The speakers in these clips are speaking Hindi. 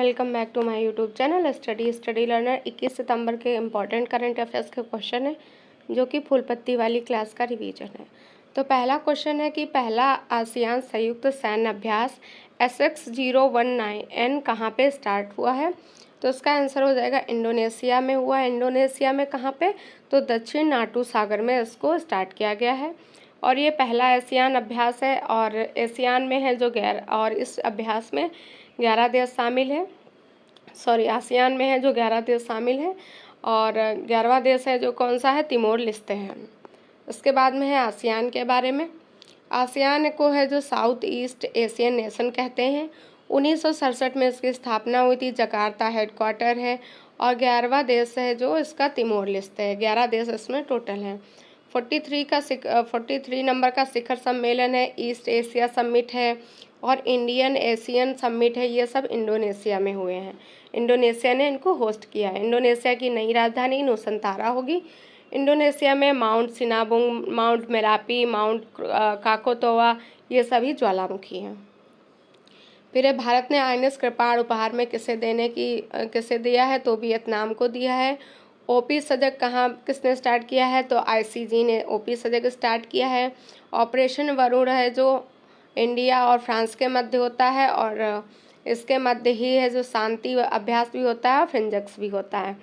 Welcome back to my YouTube channel study learner. 21 सितंबर के इम्पॉर्टेंट करंट अफेयर्स के क्वेश्चन है जो कि फूल पत्ती वाली क्लास का रिवीजन है। तो पहला क्वेश्चन है कि पहला आसियान संयुक्त सैन्य अभ्यास SX019N कहाँ पे स्टार्ट हुआ है। तो इसका आंसर हो जाएगा इंडोनेशिया में हुआ है। इंडोनेशिया में कहाँ पे, तो दक्षिण नाटू सागर में इसको स्टार्ट किया गया है और ये पहला एशियान अभ्यास है और एशियान में है जो और इस अभ्यास में 11 देश शामिल है। आसियान में है जो 11 देश शामिल है और 11वां देश है जो कौन सा है, तिमोर लिस्ते हैं। इसके बाद में है आसियान के बारे में। आसियान को है जो साउथ ईस्ट एशियन नेशन कहते हैं। 1967 में इसकी स्थापना हुई थी। जकार्ता हेडक्वार्टर है और 11वां देश है जो इसका तिमोर लिस्ते है। 11 देश इसमें टोटल हैं। 43 नंबर का शिखर सम्मेलन है, ईस्ट एशिया समिट है और इंडियन एशियन समिट है। ये सब इंडोनेशिया में हुए हैं। इंडोनेशिया ने इनको होस्ट किया है। इंडोनेशिया की नई राजधानी नुसंतारा होगी। इंडोनेशिया में Mount Sinabung, Mount Merapi, Mount Krakatoa ये सभी ज्वालामुखी हैं। फिर भारत ने आईएनएस कृपाण उपहार में किसे दिया है, तो वियतनाम को दिया है। ओपी सजग किसने स्टार्ट किया है, तो आईसीजी ने ओपी सजग स्टार्ट किया है। ऑपरेशन वरुण है जो इंडिया और फ्रांस के मध्य होता है और इसके मध्य ही है जो शांति अभ्यास भी होता है और फ्रिंजक्स भी होता है।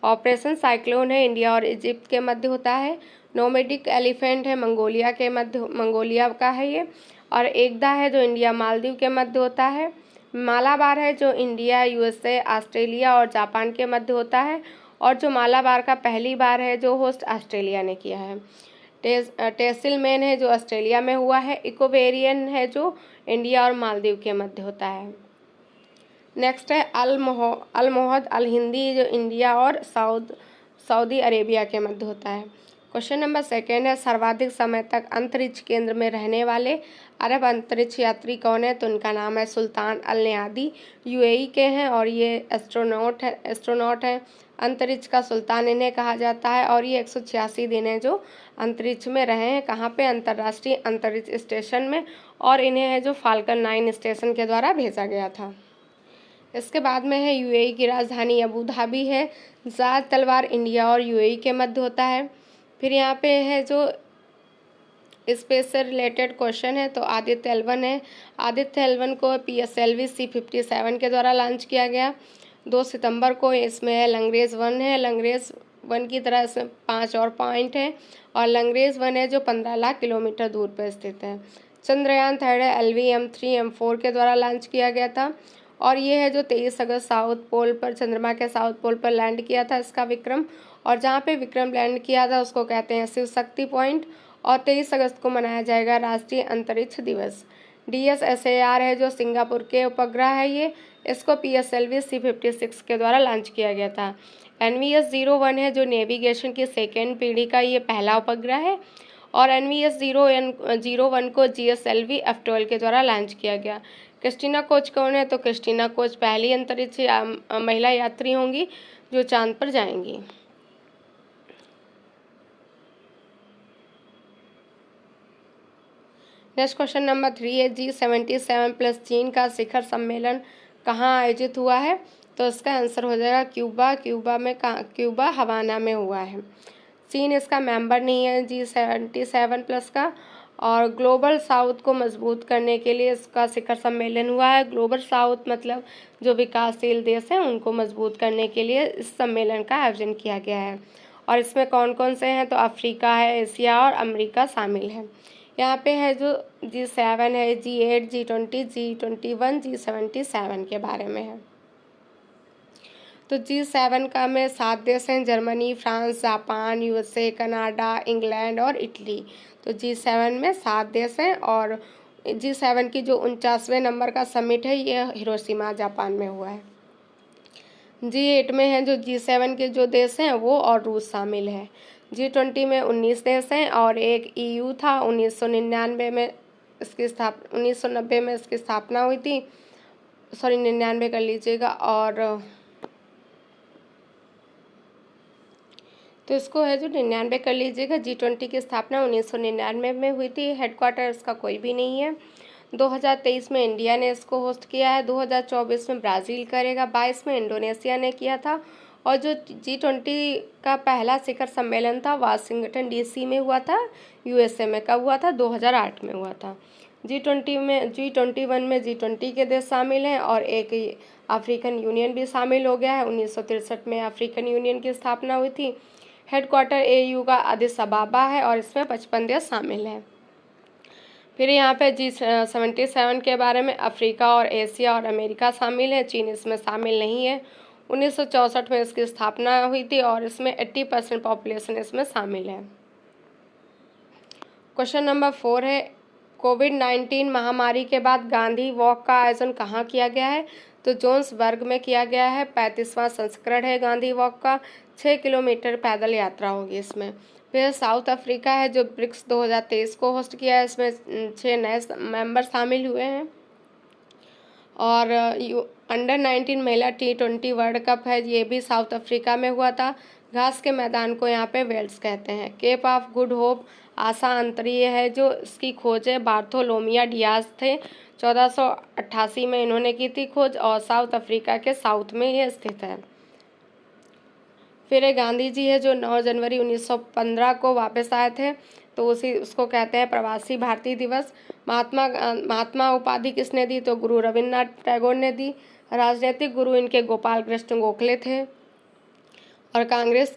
ऑपरेशन साइक्लोन है, इंडिया और इजिप्ट के मध्य होता है। नोमेडिक एलिफेंट है, मंगोलिया का है ये। और एकदा है जो इंडिया मालदीव के मध्य होता है। मालाबार है जो इंडिया, यूएसए, ऑस्ट्रेलिया और जापान के मध्य होता है और जो मालाबार का पहली बार है जो होस्ट ऑस्ट्रेलिया ने किया है। टेसिलमेन है जो ऑस्ट्रेलिया में हुआ है। इकोवेरियन है जो इंडिया और मालदीव के मध्य होता है। नेक्स्ट है अलमोहद अल हिंदी जो इंडिया और सऊदी अरेबिया के मध्य होता है। क्वेश्चन नंबर 2 है सर्वाधिक समय तक अंतरिक्ष केंद्र में रहने वाले अरब अंतरिक्ष यात्री कौन है, तो उनका नाम है सुल्तान अल नयादी। यूएई के हैं और ये एस्ट्रोनॉट है। अंतरिक्ष का सुल्तान इन्हें कहा जाता है और ये 186 दिन है जो अंतरिक्ष में रहे हैं। कहाँ पे, अंतर्राष्ट्रीय अंतरिक्ष स्टेशन में, और इन्हें है जो फाल्कन 9 स्टेशन के द्वारा भेजा गया था। इसके बाद में है यूएई की राजधानी अबू धाबी है। ज़ाद तलवार इंडिया और यूएई के मध्य होता है। फिर यहाँ पे है जो स्पेस से रिलेटेड क्वेश्चन है, तो आदित्य L1 है। आदित्य L1 को PSLV C57 के द्वारा लॉन्च किया गया 2 सितंबर को। इसमें है लंगरेज 1 है। लंगरेज 1 की तरह इसमें 5 और पॉइंट है और लंगरेज 1 है जो 15 लाख किलोमीटर दूर पर स्थित है। चंद्रयान 3 है, LV-M3M4 के द्वारा लॉन्च किया गया था और ये है जो 23 अगस्त साउथ पोल पर, चंद्रमा के साउथ पोल पर लैंड किया था इसका विक्रम। और जहाँ पे विक्रम लैंड किया था उसको कहते हैं शिव शक्ति पॉइंट। और 23 अगस्त को मनाया जाएगा राष्ट्रीय अंतरिक्ष दिवस। DSSAR है जो सिंगापुर के उपग्रह है ये, इसको PSLV C56 के द्वारा लॉन्च किया गया था। NVS-01 है जो नेविगेशन की 2nd पीढ़ी का ये पहला उपग्रह है और NVS-01 को GSLV F12 के द्वारा लॉन्च किया गया। क्रिस्टीना कोच कौन है, तो क्रिस्टीना कोच पहली अंतरिक्ष महिला यात्री होंगी जो चांद पर जाएंगी। नेक्स्ट क्वेश्चन नंबर 3 है G77 प्लस चीन का शिखर सम्मेलन कहाँ आयोजित हुआ है, तो इसका आंसर हो जाएगा क्यूबा हवाना में हुआ है। चीन इसका मेंबर नहीं है G77 प्लस का। और ग्लोबल साउथ को मजबूत करने के लिए इसका शिखर सम्मेलन हुआ है। ग्लोबल साउथ मतलब जो विकासशील देश हैं उनको मजबूत करने के लिए इस सम्मेलन का आयोजन किया गया है। और इसमें कौन कौन से हैं, तो अफ्रीका है, एशिया और अमेरिका शामिल है। यहाँ पे है जो G7 है, G8, G20, G21, G77 के बारे में है। तो G7 का में 7 देश हैं, Germany, France, Japan, USA, Canada, England और इटली। तो G7 में 7 देश हैं और G7 की जो 49वें नंबर का समिट है ये हिरोशिमा जापान में हुआ है। G8 में है जो G7 के जो देश हैं वो और रूस शामिल है। G20 में 19 देश हैं और एक EU था। 1990 में इसकी स्थापना हुई थी। 99 कर लीजिएगा। और तो इसको है जो 99 कर लीजिएगा। G20 की स्थापना 1999 में हुई थी। हेडक्वार्टर इसका कोई भी नहीं है। 2023 में इंडिया ने इसको होस्ट किया है, 2024 में ब्राज़ील करेगा, 22 में इंडोनेशिया ने किया था। और जो G20 का पहला शिखर सम्मेलन था वाशिंगटन DC में हुआ था, USA में। कब हुआ था? 2008 में हुआ था। G21 में G20 के देश शामिल हैं और एक अफ्रीकन यूनियन भी शामिल हो गया है। 1963 में अफ्रीकन यूनियन की स्थापना हुई थी। हेडक्वार्टर AU का अदिस अबाबा है और इसमें 55 देश शामिल हैं। फिर यहाँ पे G77 के बारे में अफ्रीका और एशिया और अमेरिका शामिल है, चीन इसमें शामिल नहीं है। 1964 में इसकी स्थापना हुई थी और इसमें 80% पॉपुलेशन इसमें शामिल है। क्वेश्चन नंबर 4 है, कोविड-19 महामारी के बाद गांधी वॉक का आयोजन कहाँ किया गया है? तो जोन्सबर्ग में किया गया है। 35वां संस्करण है गांधी वॉक का। 6 किलोमीटर पैदल यात्रा होगी इसमें। फिर साउथ अफ्रीका है जो ब्रिक्स 2023 को होस्ट किया है, इसमें 6 नए मेंबर शामिल हुए हैं। और अंडर-19 महिला T20 वर्ल्ड कप है, ये भी साउथ अफ्रीका में हुआ था। घास के मैदान को यहाँ पे वेल्स कहते हैं। केप ऑफ गुड होप आशा अंतरीय है, जो इसकी खोज है बार्थोलोमिया डियाज थे। 1488 में इन्होंने की थी खोज और साउथ अफ्रीका के साउथ में ये स्थित है। फिर गांधी जी है जो 9 जनवरी 1915 को वापस आए थे, तो उसको कहते हैं प्रवासी भारतीय दिवस। महात्मा उपाधि किसने दी? तो गुरु रविन्द्रनाथ टैगोर ने दी। राजनीतिक गुरु इनके गोपाल कृष्ण गोखले थे। और कांग्रेस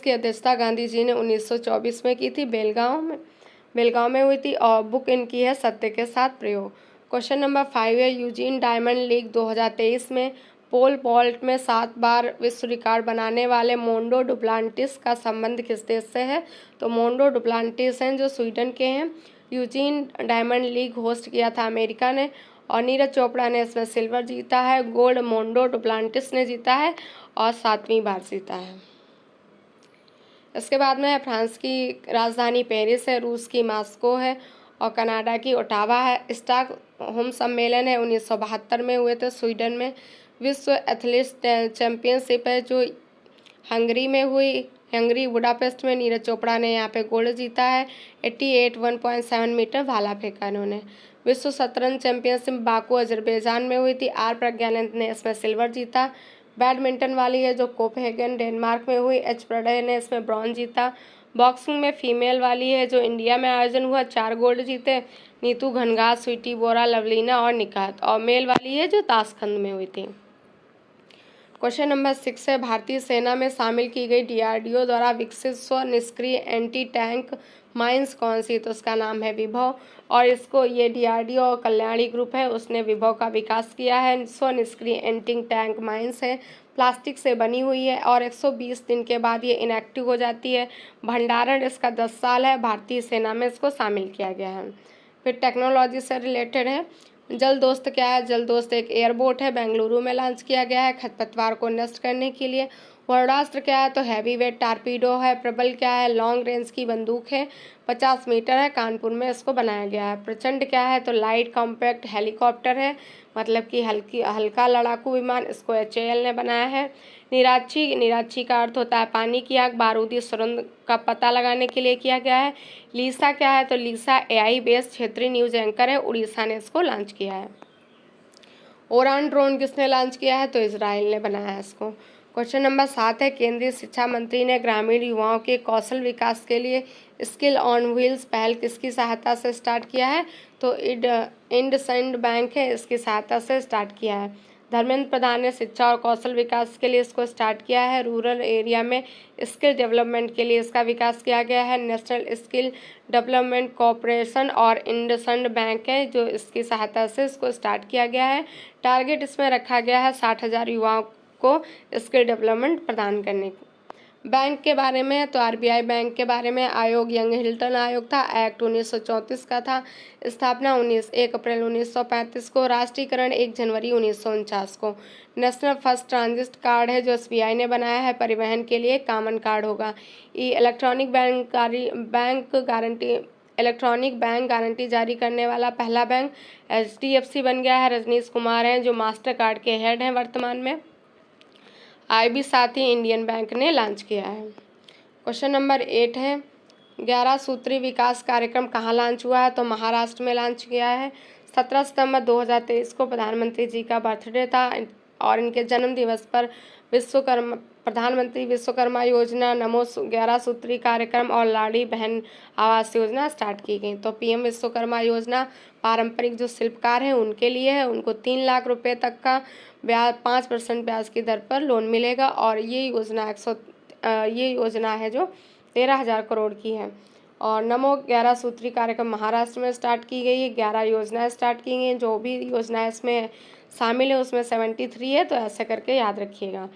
की अध्यक्षता गांधी जी ने 1924 में की थी, बेलगांव में हुई थी। और बुक इनकी है सत्य के साथ प्रयोग। क्वेश्चन नंबर 5 है, यूजीन डायमंड लीग 2023 में पोल वॉल्ट में 7 बार विश्व रिकॉर्ड बनाने वाले मोंडो डुप्लांटिस का संबंध किस देश से है? तो मोंडो डुप्लांटिस हैं जो स्वीडन के हैं। यूजीन डायमंड लीग होस्ट किया था अमेरिका ने और नीरज चोपड़ा ने इसमें सिल्वर जीता है। गोल्ड मोंडो डुप्लांटिस ने जीता है और 7वीं बार जीता है। इसके बाद में फ्रांस की राजधानी पेरिस है, रूस की मॉस्को है और कनाडा की ओटावा है। स्टॉकहोम सम्मेलन है 1972 में हुए थे स्वीडन में। विश्व एथलेटिक्स चैंपियनशिप है जो हंगरी में हुई, हंगरी बुडापेस्ट में। नीरज चोपड़ा ने यहाँ पे गोल्ड जीता है। 88 1.7 मीटर भाला फेंका इन्होंने। विश्व शतरंज चैंपियनशिप बाकू अजरबैजान में हुई थी। आर प्रज्ञानंद ने इसमें सिल्वर जीता। बैडमिंटन वाली है जो कोपेनहेगन डेनमार्क में हुई, एच प्रणय ने इसमें ब्रॉन्ज जीता। बॉक्सिंग में फीमेल वाली है जो इंडिया में आयोजन हुआ, 4 गोल्ड जीते, नीतू घनघास, स्वीटी बोरा, लवलीना और निकात। और मेल वाली है जो ताशखंद में हुई थी। क्वेश्चन नंबर 6 है, भारतीय सेना में शामिल की गई DRDO द्वारा विकसित स्व-निष्क्रिय एंटी टैंक माइंस कौन सी? तो उसका नाम है विभव। और इसको ये DRDO कल्याणी ग्रुप है, उसने विभव का विकास किया है। स्व-निष्क्रिय एंटी टैंक माइंस है, प्लास्टिक से बनी हुई है और 120 दिन के बाद ये इनएक्टिव हो जाती है। भंडारण इसका 10 साल है। भारतीय सेना में इसको शामिल किया गया है। फिर टेक्नोलॉजी से रिलेटेड है। जल दोस्त क्या है? जल दोस्त एक एयरबोट है, बेंगलुरु में लॉन्च किया गया है खरपतवार को नष्ट करने के लिए। वर्णास्त्र क्या है? तो हैवी वेट टारपीडो है। प्रबल क्या है? लॉन्ग रेंज की बंदूक है, 50 मीटर है, कानपुर में इसको बनाया गया है। प्रचंड क्या है? तो लाइट कॉम्पैक्ट हेलीकॉप्टर है, मतलब कि हल्का लड़ाकू विमान, इसको HAL ने बनाया है। निराक्षी का अर्थ होता है पानी की आग, बारूदी सुरंग का पता लगाने के लिए किया गया है। लीसा क्या है? तो लीसा AI बेस्ड क्षेत्रीय न्यूज एंकर है, उड़ीसा ने इसको लॉन्च किया है। ओरान ड्रोन किसने लॉन्च किया है? तो इजराइल ने बनाया है इसको। क्वेश्चन नंबर 7 है, केंद्रीय शिक्षा मंत्री ने ग्रामीण युवाओं के कौशल विकास के लिए स्किल ऑन व्हील्स पहल किसकी सहायता से स्टार्ट किया है? तो इंडसइंड बैंक है, इसकी सहायता से स्टार्ट किया है। धर्मेंद्र प्रधान ने शिक्षा और कौशल विकास के लिए इसको स्टार्ट किया है। रूरल एरिया में स्किल डेवलपमेंट के लिए इसका विकास किया गया है। नेशनल स्किल डेवलपमेंट कॉरपोरेशन और इंडसइंड बैंक है जो इसकी सहायता से इसको स्टार्ट किया गया है। टारगेट इसमें रखा गया है 60,000 युवाओं को स्किल डेवलपमेंट प्रदान करने को। बैंक के बारे में तो RBI बैंक के बारे में आयोग यंग हिल्टन आयोग था। एक्ट 1934 का था। स्थापना 1 अप्रैल 1935 को। राष्ट्रीयकरण 1 जनवरी 1949 को। नेशनल फर्स्ट ट्रांजिट कार्ड है जो SBI ने बनाया है, परिवहन के लिए कॉमन कार्ड होगा। इलेक्ट्रॉनिक बैंक गारंटी जारी करने वाला पहला बैंक HDFC बन गया है। रजनीश कुमार हैं जो मास्टर कार्ड के हेड हैं वर्तमान में। IB साथ ही इंडियन बैंक ने लॉन्च किया है। क्वेश्चन नंबर 8 है, 11 सूत्री विकास कार्यक्रम कहाँ लॉन्च हुआ है? तो महाराष्ट्र में लॉन्च किया है। 17 सितंबर 2023 को प्रधानमंत्री जी का बर्थडे था और इनके जन्म दिवस पर प्रधानमंत्री विश्वकर्मा योजना, नमो 11 सूत्री कार्यक्रम और लाड़ी बहन आवास योजना स्टार्ट की गई। तो पीएम विश्वकर्मा योजना पारंपरिक जो शिल्पकार हैं उनके लिए है। उनको 3 लाख रुपए तक का ब्याज 5% ब्याज की दर पर लोन मिलेगा और ये योजना है जो 13,000 करोड़ की है। और नमो 11 सूत्री कार्यक्रम महाराष्ट्र में स्टार्ट की गई है। 11 योजनाएं स्टार्ट की गई हैं। जो भी योजनाएं इसमें शामिल है उसमें 73 है, तो ऐसे करके याद रखिएगा।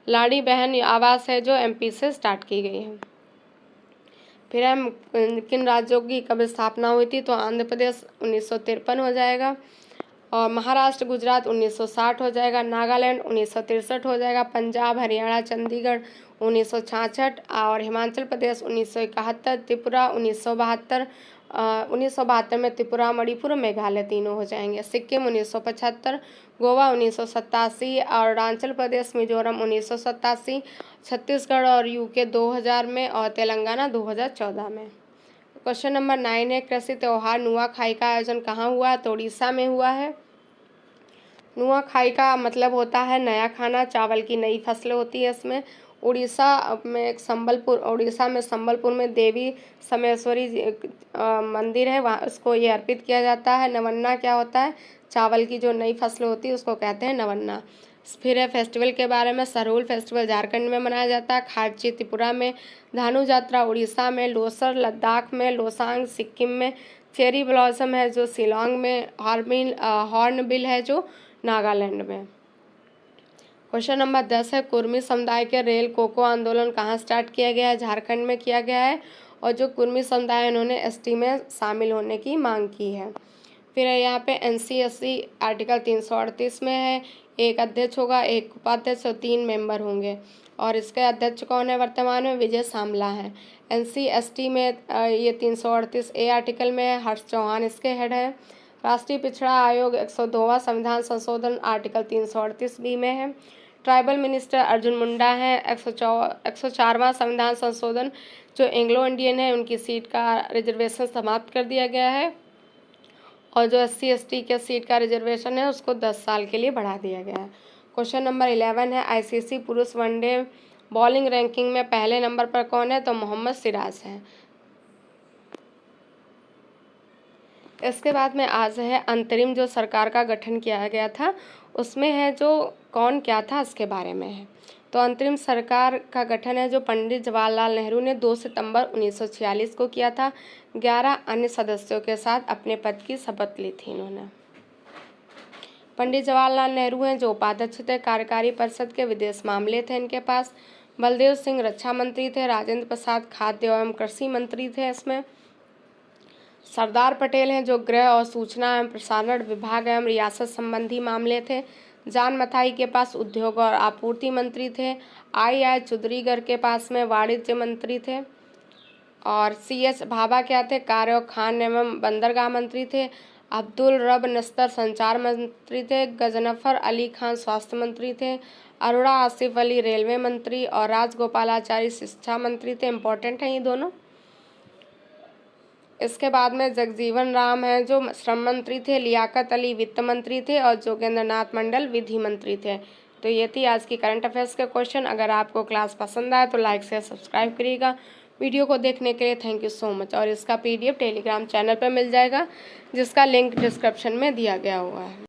लाड़ी बहन आवास है जो एमपी से स्टार्ट की गई है। फिर हम किन राज्यों की कब स्थापना हुई थी? तो आंध्र प्रदेश 1953 हो जाएगा और महाराष्ट्र गुजरात 1960 हो जाएगा, नागालैंड 1963 हो जाएगा, पंजाब हरियाणा चंडीगढ़ 1966 और हिमाचल प्रदेश 1971, त्रिपुरा 1972 में त्रिपुरा, मणिपुर, मेघालय तीनों हो जाएंगे। सिक्किम 1975, गोवा 1987 और अरुणाचल प्रदेश मिजोरम 1987, छत्तीसगढ़ और यूके 2000 में और तेलंगाना 2014 में। क्वेश्चन नंबर 9 है, कृषि त्योहार नुआखाई का आयोजन कहाँ हुआ? तो उड़ीसा में हुआ है। नुआखाई का मतलब होता है नया खाना, चावल की नई फसलें होती है इसमें। उड़ीसा में संबलपुर में देवी समेश्वरी मंदिर है, वहाँ उसको ये अर्पित किया जाता है। नवन्ना क्या होता है? चावल की जो नई फसलें होती है उसको कहते हैं नवन्ना। फिर है फेस्टिवल के बारे में, सरहुल फेस्टिवल झारखंड में मनाया जाता है, खारची त्रिपुरा में, धानु यात्रा उड़ीसा में, लोसर लद्दाख में, लोसांग सिक्किम में, चेरी ब्लॉसम है जो शिलोंग में, हॉर्नबिल है जो नागालैंड में। क्वेश्चन नंबर 10 है, कुर्मी समुदाय के रेल कोको आंदोलन कहाँ स्टार्ट किया गया है? झारखंड में किया गया है और जो कुर्मी समुदाय उन्होंने एसटी में शामिल होने की मांग की है। फिर है यहाँ पे NC/SC आर्टिकल 338 में है, एक अध्यक्ष होगा, एक उपाध्यक्ष और 3 मेंबर होंगे और इसके अध्यक्ष कौन है? वर्तमान में विजय सांबला है। NC/ST में ये 338A आर्टिकल में है, हर्ष चौहान इसके हेड है। राष्ट्रीय पिछड़ा आयोग 102वां संविधान संशोधन आर्टिकल 338B में है। ट्राइबल मिनिस्टर अर्जुन मुंडा हैं। 104वां संविधान संशोधन जो एंग्लो इंडियन है उनकी सीट का रिजर्वेशन समाप्त कर दिया गया है और जो SC/ST के सीट का रिजर्वेशन है उसको 10 साल के लिए बढ़ा दिया गया है। क्वेश्चन नंबर 11 है, ICC पुरुष वनडे बॉलिंग रैंकिंग में पहले नंबर पर कौन है? तो मोहम्मद सिराज है। इसके बाद में आज है अंतरिम जो सरकार का गठन किया गया था उसमें है जो कौन क्या था इसके बारे में है। तो अंतरिम सरकार का गठन है जो पंडित जवाहरलाल नेहरू ने 2 सितंबर 1946 को किया था। 11 अन्य सदस्यों के साथ अपने पद की शपथ ली थी इन्होंने। पंडित जवाहरलाल नेहरू हैं जो उपाध्यक्ष थे, कार्यकारी परिषद के विदेश मामले थे इनके पास। बलदेव सिंह रक्षा मंत्री थे। राजेंद्र प्रसाद खाद्य एवं कृषि मंत्री थे इसमें। सरदार पटेल हैं जो गृह और सूचना एवं प्रसारण विभाग एवं रियासत संबंधी मामले थे। जान मथाई के पास उद्योग और आपूर्ति मंत्री थे। आई चौधरीगढ़ के पास में वाणिज्य मंत्री थे। और CH भाभा क्या थे? कार्य और खान एवं बंदरगाह मंत्री थे। अब्दुल रब नस्तर संचार मंत्री थे। गजनफर अली खान स्वास्थ्य मंत्री थे। अरोड़ा आसिफ अली रेलवे मंत्री और राजगोपालाचारी शिक्षा मंत्री थे। इम्पोर्टेंट हैं ये दोनों। इसके बाद में जगजीवन राम है जो श्रम मंत्री थे। लियाकत अली वित्त मंत्री थे और जोगेंद्र नाथ मंडल विधि मंत्री थे। तो ये थी आज की करंट अफेयर्स के क्वेश्चन। अगर आपको क्लास पसंद आए तो लाइक शेयर सब्सक्राइब करिएगा। वीडियो को देखने के लिए थैंक यू सो मच। और इसका PDF टेलीग्राम चैनल पर मिल जाएगा जिसका लिंक डिस्क्रिप्शन में दिया गया हुआ है।